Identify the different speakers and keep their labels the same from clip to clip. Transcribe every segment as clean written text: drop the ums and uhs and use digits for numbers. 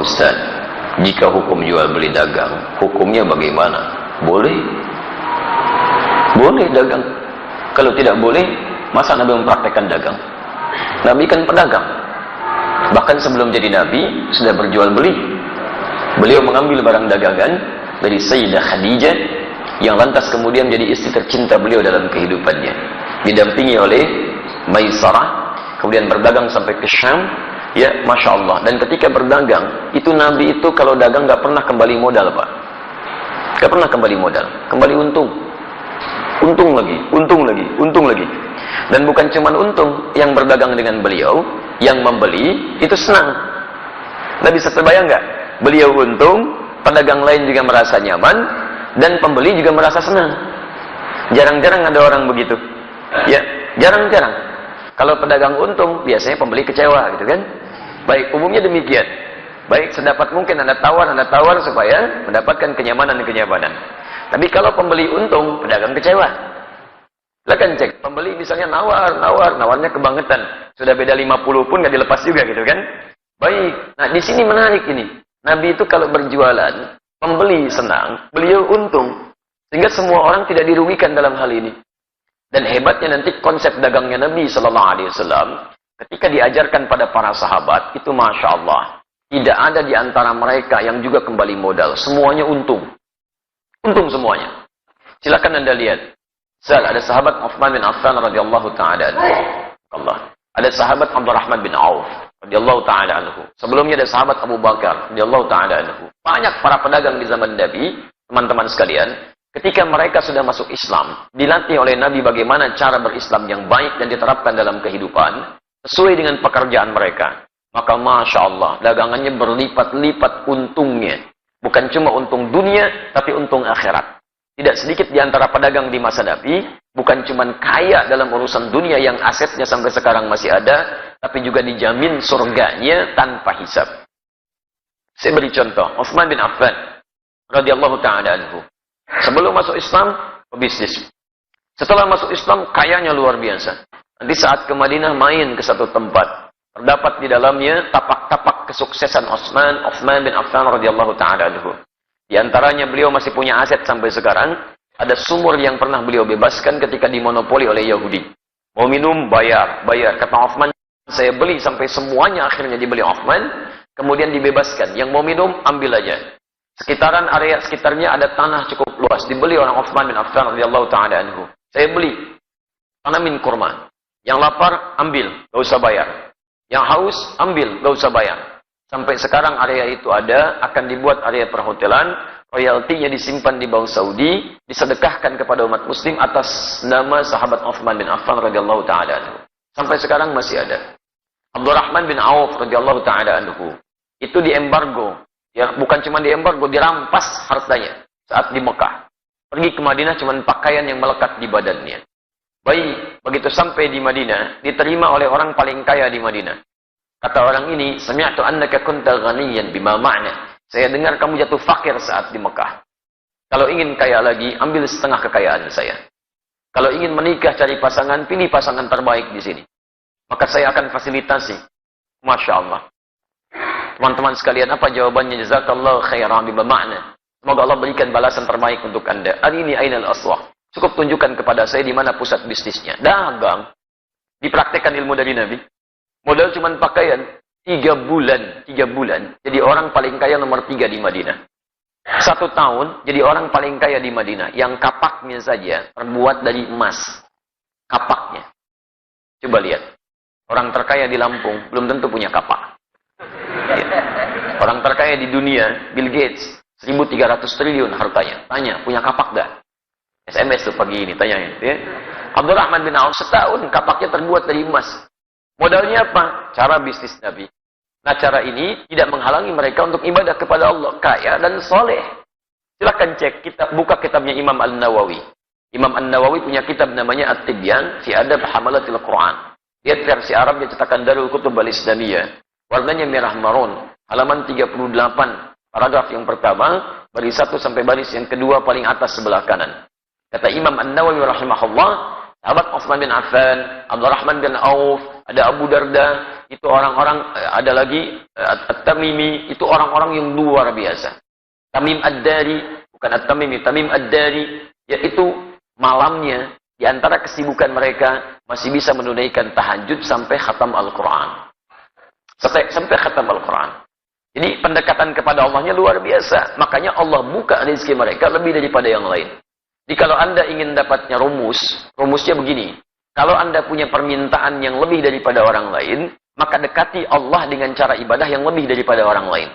Speaker 1: Ustaz, jika hukum jual beli dagang, hukumnya bagaimana? Boleh? Boleh dagang. Kalau tidak boleh, masa Nabi mempraktekkan dagang? Nabi kan pedagang. Bahkan sebelum jadi Nabi, sudah berjual beli. Beliau mengambil barang dagangan dari Sayyidah Khadijah, yang lantas kemudian menjadi istri tercinta beliau dalam kehidupannya. Didampingi oleh Maisarah, kemudian berdagang sampai ke Syam. Ya, Masya Allah. Dan ketika berdagang, itu Nabi itu kalau dagang gak pernah kembali modal, Pak. Gak pernah kembali modal. Kembali untung. Untung lagi, untung lagi, untung lagi. Dan bukan cuma untung, yang berdagang dengan beliau, yang membeli, itu senang. Nabi bisa terbayang gak? Beliau untung, pedagang lain juga merasa nyaman, dan pembeli juga merasa senang. Jarang-jarang ada orang begitu. Ya, jarang-jarang. Kalau pedagang untung, biasanya pembeli kecewa, gitu kan? Baik, umumnya demikian. Baik, sedapat mungkin Anda tawar supaya mendapatkan kenyamanan. Tapi kalau pembeli untung, pedagang kecewa. Silakan cek, pembeli misalnya nawarnya kebangetan. Sudah beda 50 pun nggak dilepas juga, gitu kan? Baik, nah di sini menarik ini. Nabi itu kalau berjualan, pembeli senang, beliau untung. Sehingga semua orang tidak dirugikan dalam hal ini. Dan hebatnya nanti konsep dagangnya Nabi Sallallahu Alaihi Wasallam ketika diajarkan pada para sahabat, itu Masya Allah. Tidak ada di antara mereka yang juga kembali modal. Semuanya untung. Untung semuanya. Silakan Anda lihat. Ada sahabat Uthman bin Affan radhiyallahu ta'ala anhu. Ada sahabat Abdurrahman bin Auf radhiyallahu ta'ala anhu. Sebelumnya ada sahabat Abu Bakar radhiyallahu ta'ala anhu. Banyak para pedagang di zaman Nabi, teman-teman sekalian. Ketika mereka sudah masuk Islam, dilatih oleh Nabi bagaimana cara berislam yang baik dan diterapkan dalam kehidupan, sesuai dengan pekerjaan mereka. Maka Masya Allah, dagangannya berlipat-lipat untungnya. Bukan cuma untung dunia, tapi untung akhirat. Tidak sedikit di antara pedagang di masa Nabi, bukan cuma kaya dalam urusan dunia yang asetnya sampai sekarang masih ada, tapi juga dijamin surganya tanpa hisab. Saya beri contoh, Uthman bin Affan, radhiyallahu ta'ala anhu. Sebelum masuk Islam, pebisnis. Setelah masuk Islam, kayanya luar biasa. Nanti saat ke Madinah main ke satu tempat. Terdapat di dalamnya tapak-tapak kesuksesan Uthman bin Affan radhiyallahu ta'ala anhu. Di antaranya beliau masih punya aset sampai sekarang. Ada sumur yang pernah beliau bebaskan ketika dimonopoli oleh Yahudi. Mau minum, bayar. Kata Uthman, saya beli sampai semuanya akhirnya dibeli Uthman. Kemudian dibebaskan. Yang mau minum, ambil aja. Sekitaran area sekitarnya ada tanah cukup luas. Dibeli orang Uthman bin Affan radhiyallahu ta'ala anhu. Saya beli. Tanamin kurma. Yang lapar, ambil. Gak usah bayar. Yang haus, ambil. Gak usah bayar. Sampai sekarang area itu ada. Akan dibuat area perhotelan. Royaltinya disimpan di Bank Saudi. Disedekahkan kepada umat muslim atas nama sahabat Uthman bin Affan radhiyallahu ta'ala anhu. Sampai sekarang masih ada. Abdurrahman bin Auf radhiyallahu ta'ala anhu. Itu diembargo. Ya, bukan cuma diembargo, dirampas hartanya saat di Mekah. Pergi ke Madinah cuma pakaian yang melekat di badannya. Baik, begitu sampai di Madinah, diterima oleh orang paling kaya di Madinah. Kata orang ini, "Sami'tu annaka kunta ghaniyan bima ma'na." Saya dengar kamu jatuh fakir saat di Mekah. Kalau ingin kaya lagi, ambil setengah kekayaan saya. Kalau ingin menikah cari pasangan, pilih pasangan terbaik di sini. Maka saya akan fasilitasi. Masya Allah. Teman-teman sekalian, apa jawabannya? Jazakallahu khairan bima ma'na. Semoga Allah berikan balasan terbaik untuk Anda. Arini ainal aswaq. Cukup tunjukkan kepada saya di mana pusat bisnisnya. Dagang. Dipraktekkan ilmu dari Nabi. Modal cuma pakaian. 3 bulan. Jadi orang paling kaya nomor 3 di Madinah. 1 tahun jadi orang paling kaya di Madinah. Yang kapaknya saja terbuat dari emas. Kapaknya. Coba lihat. Orang terkaya di Lampung belum tentu punya kapak. Ya. Orang terkaya di dunia, Bill Gates, 1.300 triliun hartanya. Tanya, punya kapak gak? SMS tuh pagi ini, tanya ya. Abdurrahman bin Auf setahun kapaknya terbuat dari emas. Modalnya apa? Cara bisnis Nabi. Nah, cara ini tidak menghalangi mereka untuk ibadah kepada Allah, kaya dan soleh. Silahkan cek, buka kitabnya Imam An-Nawawi. Imam An-Nawawi punya kitab namanya At-Tibyan fi Adab Hamalatil Quran. Lihat versi Arabnya cetakan Darul Kutub Al-Islamiyah. Warnanya merah marun, halaman 38, paragraf yang pertama, baris 1 sampai baris yang kedua paling atas sebelah kanan. Kata Imam An-Nawawi rahimahullah, sahabat Uthman bin Affan, Abdurrahman bin Auf, ada Abu Darda, itu orang-orang, ada lagi At-Tamimi, itu orang-orang yang luar biasa. Tamim Ad-Dari, bukan At-Tamimi, Tamim Ad-Dari, yaitu malamnya, di antara kesibukan mereka, masih bisa menunaikan tahajud sampai khatam Al-Quran. Sampai khatam Al-Quran. Jadi pendekatan kepada Allahnya luar biasa. Makanya Allah buka rezeki mereka lebih daripada yang lain. Jadi kalau Anda ingin dapatnya rumusnya begini. Kalau Anda punya permintaan yang lebih daripada orang lain, maka dekati Allah dengan cara ibadah yang lebih daripada orang lain.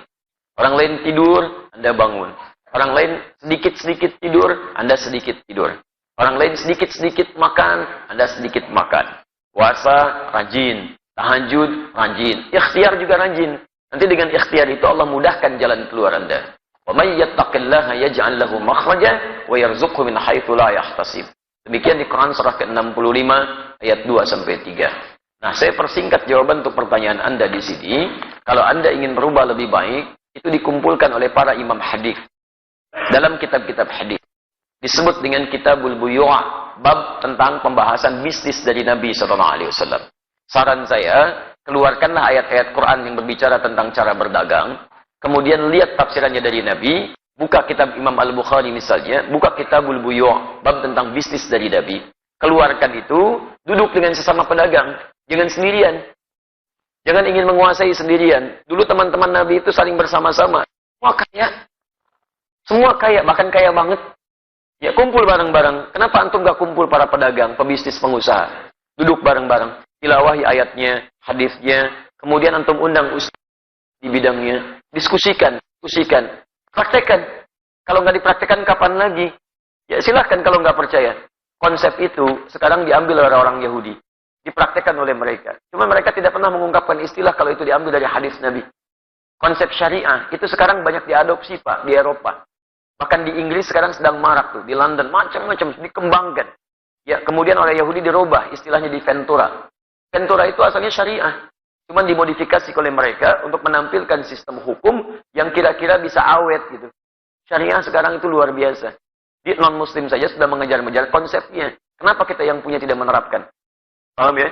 Speaker 1: Orang lain tidur, Anda bangun. Orang lain sedikit-sedikit tidur, Anda sedikit tidur. Orang lain sedikit-sedikit makan, Anda sedikit makan. Puasa, rajin. Tahajud, rajin. Ikhtiar juga rajin. Nanti dengan ikhtiar itu Allah mudahkan jalan keluar Anda. Wa may yattaqillaha yaj'al lahu makhraja wa yarzuqhu min haitsu la yahtasib. Demikian di Quran surah ke-65 ayat 2 sampai 3. Nah, saya persingkat jawaban untuk pertanyaan Anda di sini. Kalau Anda ingin berubah lebih baik, itu dikumpulkan oleh para imam hadis dalam kitab-kitab hadis. Disebut dengan Kitabul Buyu', bab tentang pembahasan bisnis dari Nabi sallallahu alaihi wasallam. Saran saya, keluarkanlah ayat-ayat Quran yang berbicara tentang cara berdagang. Kemudian lihat tafsirannya dari Nabi. Buka kitab Imam Al-Bukhari misalnya. Buka Kitabul Buyu', bab tentang bisnis dari Nabi. Keluarkan itu. Duduk dengan sesama pedagang. Jangan sendirian. Jangan ingin menguasai sendirian. Dulu teman-teman Nabi itu saling bersama-sama. Semua kaya. Semua kaya. Bahkan kaya banget. Ya kumpul bareng-bareng. Kenapa antum gak kumpul para pedagang, pebisnis, pengusaha? Duduk bareng-bareng. Tilawahi ayatnya, hadisnya, kemudian antum undang ustaz di bidangnya, diskusikan, praktekkan. Kalau nggak dipraktekkan kapan lagi? Ya silahkan kalau nggak percaya. Konsep itu sekarang diambil oleh orang Yahudi, dipraktekkan oleh mereka. Cuma mereka tidak pernah mengungkapkan istilah kalau itu diambil dari hadis Nabi. Konsep syariah itu sekarang banyak diadopsi Pak di Eropa. Bahkan di Inggris sekarang sedang marak tuh, di London macam-macam dikembangkan. Ya kemudian oleh Yahudi dirubah istilahnya di Ventura. Ventura itu asalnya syariah. Cuma dimodifikasi oleh mereka untuk menampilkan sistem hukum yang kira-kira bisa awet gitu. Syariah sekarang itu luar biasa. Di non-muslim saja sudah mengejar-ngejar konsepnya. Kenapa kita yang punya tidak menerapkan? Paham ya?